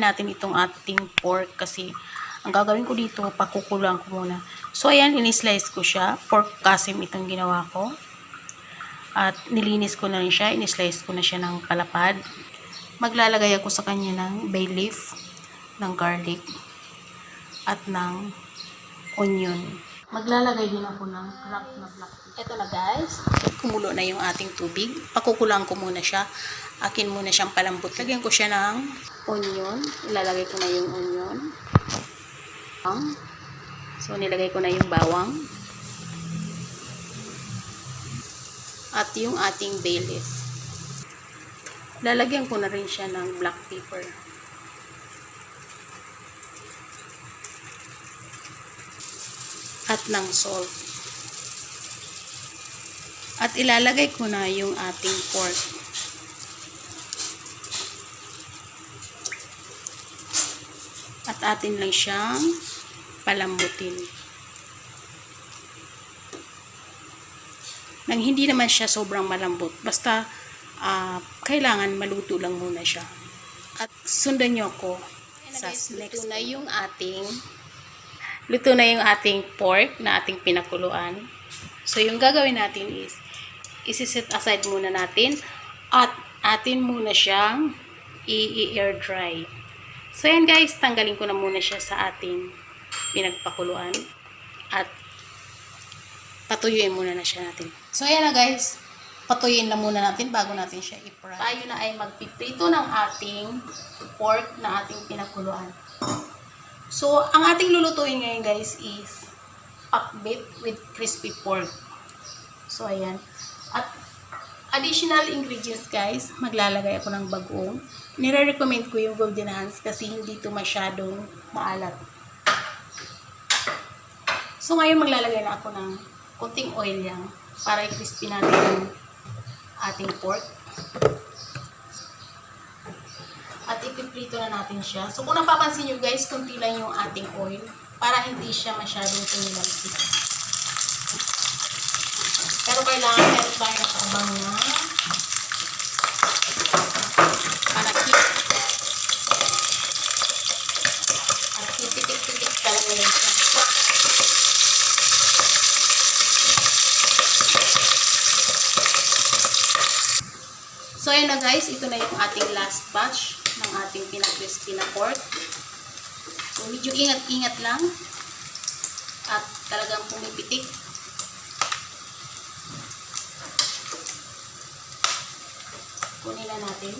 natin itong ating pork kasi ang gagawin ko dito, pakukulang ko muna. So, ayan, in-slice ko siya. Pork kasim itong ginawa ko. At nilinis ko na rin siya. In-slice ko na siya ng palapad. Maglalagay ako sa kanya ng bayleaf, ng garlic, at ng onion. Maglalagay din ako ng cracked na black pepper. Ito na guys, kumulo na yung ating tubig. Pakukulang ko muna siya. Akin muna siyang palambot. Lagyan ko siya ng onion. Ilalagay ko na yung onion. So, nilagay ko na yung bawang. At yung ating bayleaf. Lalagyan ko na rin siya ng black pepper. At ng salt. At ilalagay ko na yung ating pork. At atin lang siyang palambutin. Nang hindi naman siya sobrang malambot. Basta kailangan maluto lang muna siya. At sundan nyo ako sa next. Luto na yung ating pork na ating pinakuluan. So, yung gagawin natin is, isi-set aside muna natin at atin muna siyang i-air dry. So, yan guys, tanggalin ko na muna siya sa ating pinagpakuluan at patuyuin muna na siya natin. So, yan na guys, patuyuin na muna natin bago natin siya i-fry. Tayo na ay magpiprito ng ating pork na ating pinakuluan. So, ang ating lulutuin ngayon guys is pinakbet with crispy pork. So, ayan. At additional ingredients guys, maglalagay ako ng bagoong. Nire-recommend ko yung golden hands kasi hindi ito masyadong maalat. So, ngayon maglalagay na ako ng konting oil yan para i-crispy natin yung ating pork. At ipiprito na natin siya. So, kung napapansin nyo guys, kunti lang yung ating oil para hindi siya masyadong tumilamsik. Pero kailangan meron tayo nakabang na panakip. At titik-titik talaga yun siya. So, ayan na guys. Ito na yung ating last batch ng ating pinakrispy na pork. So, medyo ingat-ingat lang. At talagang pumipitik. Kunin na natin.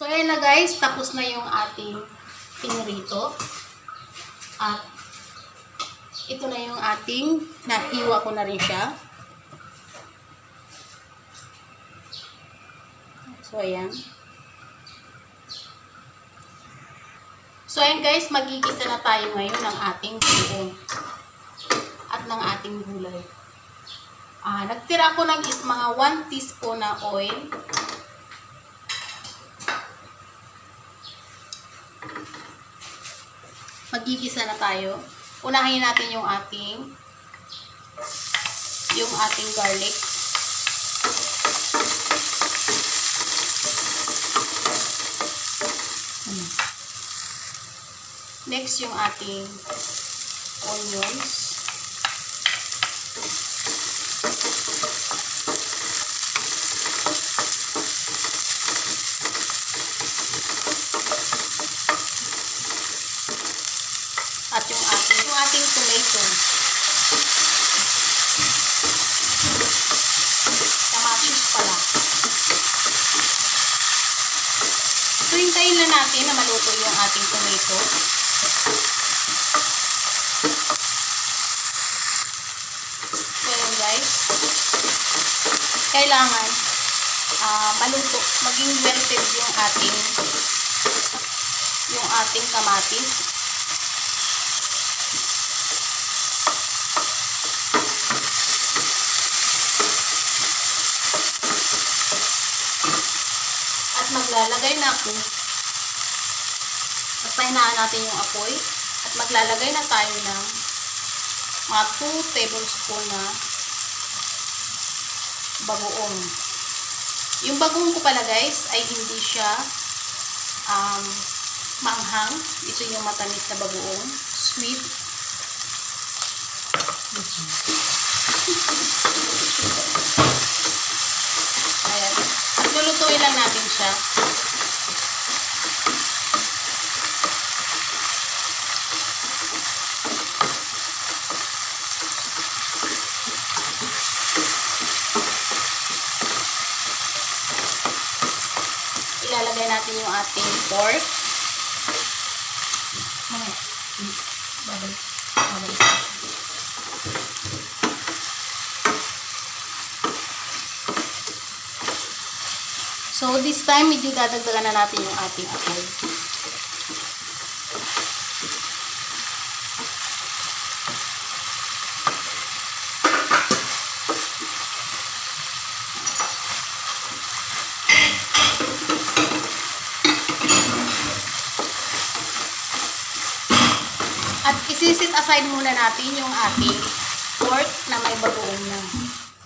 So, ayan na guys, tapos na yung ating pinirito. At ito na yung ating nahiwa ko na rin siya. So, ayan. So, ayan guys, magigisa na tayo ngayon ng ating bagoong at ng ating gulay. Nagtira ko ng mga 1 teaspoon na oil. Magigisa na tayo. Unahin natin yung ating garlic. Next yung ating onions. At yung ating tomato. Kamatis pala. So, hintayin lang natin na maluto yung ating tomato. So, yun guys. Kailangan maluto, maging melted yung ating kamatis. maglalagay na ako. At pahinaan natin yung apoy. At maglalagay na tayo ng mga 2 tablespoon na bagoong. Yung bagoong ko pala guys ay hindi siya maanghang. Ito yung matamis na bagoong. Sweet. Ayan. At lulutuin lang natin siya. Ilalagay natin yung ating pork. So, this time, medyo dadagdagan na natin yung ating apoy. At isisit aside muna natin yung ating pork na may bagoong na.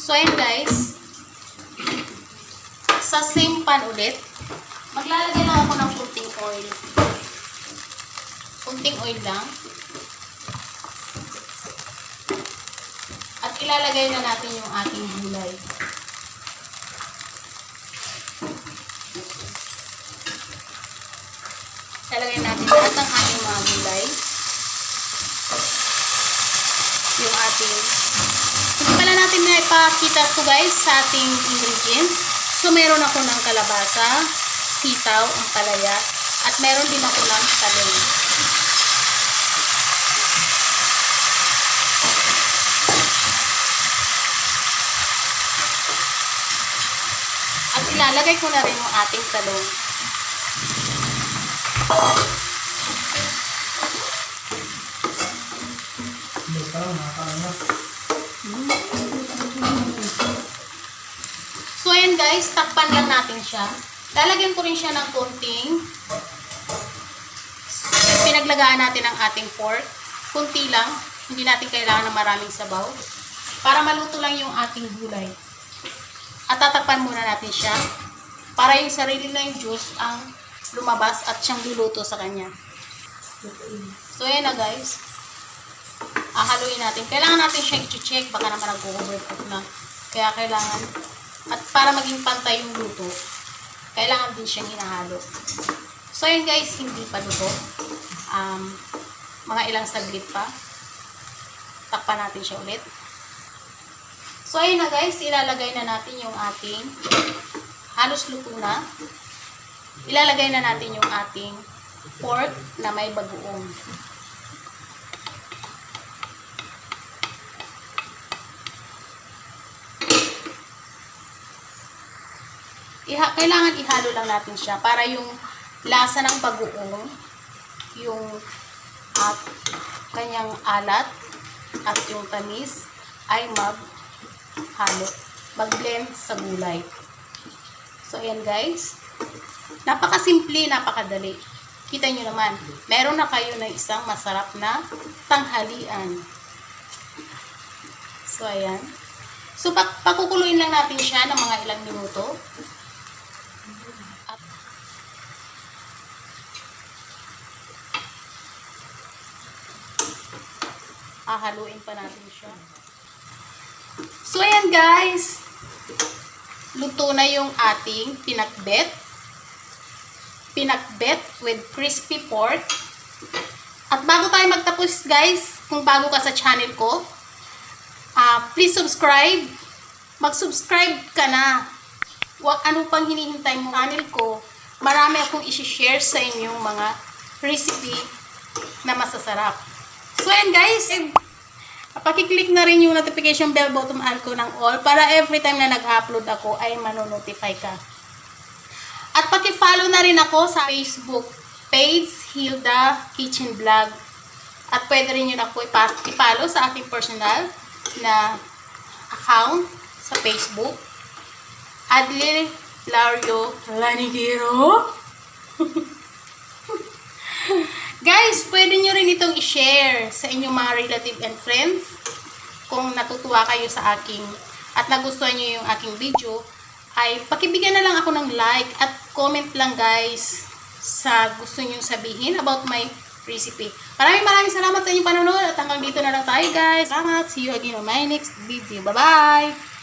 So, ayan guys. Sa same pan ulit, maglalagay lang ako ng kunting oil. Kunting oil lang. At ilalagay na natin yung ating gulay. Ilalagay natin lahat ng ating mga gulay. Yung ating, hindi pala natin na ipakita to guys sa ating ingredients. So, meron ako ng kalabasa, sitaw, ampalaya, at meron din ako ng talong. At ilalagay ko na rin yung ating talong. So, ayan guys, takpan lang natin siya. Lalagyan ko rin siya ng konting pinaglagaan natin ang ating pork. Kunti lang. Hindi natin kailangan ng maraming sabaw. Para maluto lang yung ating gulay. At tatakpan muna natin siya. Para yung sarili na yung juice ang lumabas at siyang luluto sa kanya. So, ayan na guys. Haluin natin. Kailangan natin siya i-check. Baka naman nag-overcook na. Kaya kailangan. At para maging pantay yung luto, kailangan din siyang hinahalo. So, ayan guys, hindi pa luto. Mga ilang saglit pa. Takpan natin siya ulit. So, ayan na guys, ilalagay na natin yung ating halos luto na. Ilalagay na natin yung ating pork na may bagoong. Kailangan ihalo lang natin siya para yung lasa ng bagoong, yung kanyang alat at yung tamis ay mag-blend sa gulay. So, ayan guys. Napakasimple, napakadali. Kita nyo naman, meron na kayo na isang masarap na tanghalian. So, ayan. So, pakukuluin lang natin siya ng mga ilang minuto. Haluin pa natin siya. So, ayan guys. Luto na yung ating pinakbet. Pinakbet with crispy pork. At bago tayo magtapos guys, kung bago ka sa channel ko, please subscribe. Mag-subscribe ka na. Ano pang hinihintay mo? Channel ko, marami akong isi-share sa inyong mga recipe na masasarap. So, ayan guys, pakiclick na rin yung notification bell button ko ng all para every time na nag-upload ako ay manonotify ka. At paki-follow na rin ako sa Facebook page, Hilda Kitchen Vlog. At pwede rin yun ako i-follow sa aking personal na account sa Facebook. At Lario Lanigero. Guys, pwede nyo rin itong i-share sa inyong mga relative and friends kung natutuwa kayo sa aking at nagustuhan nyo yung aking video. Ay pakibigyan na lang ako ng like at comment lang guys sa gusto nyo sabihin about my recipe. Maraming salamat sa inyong panonood at hanggang dito na lang tayo guys. Salamat. See you again on my next video. Bye bye!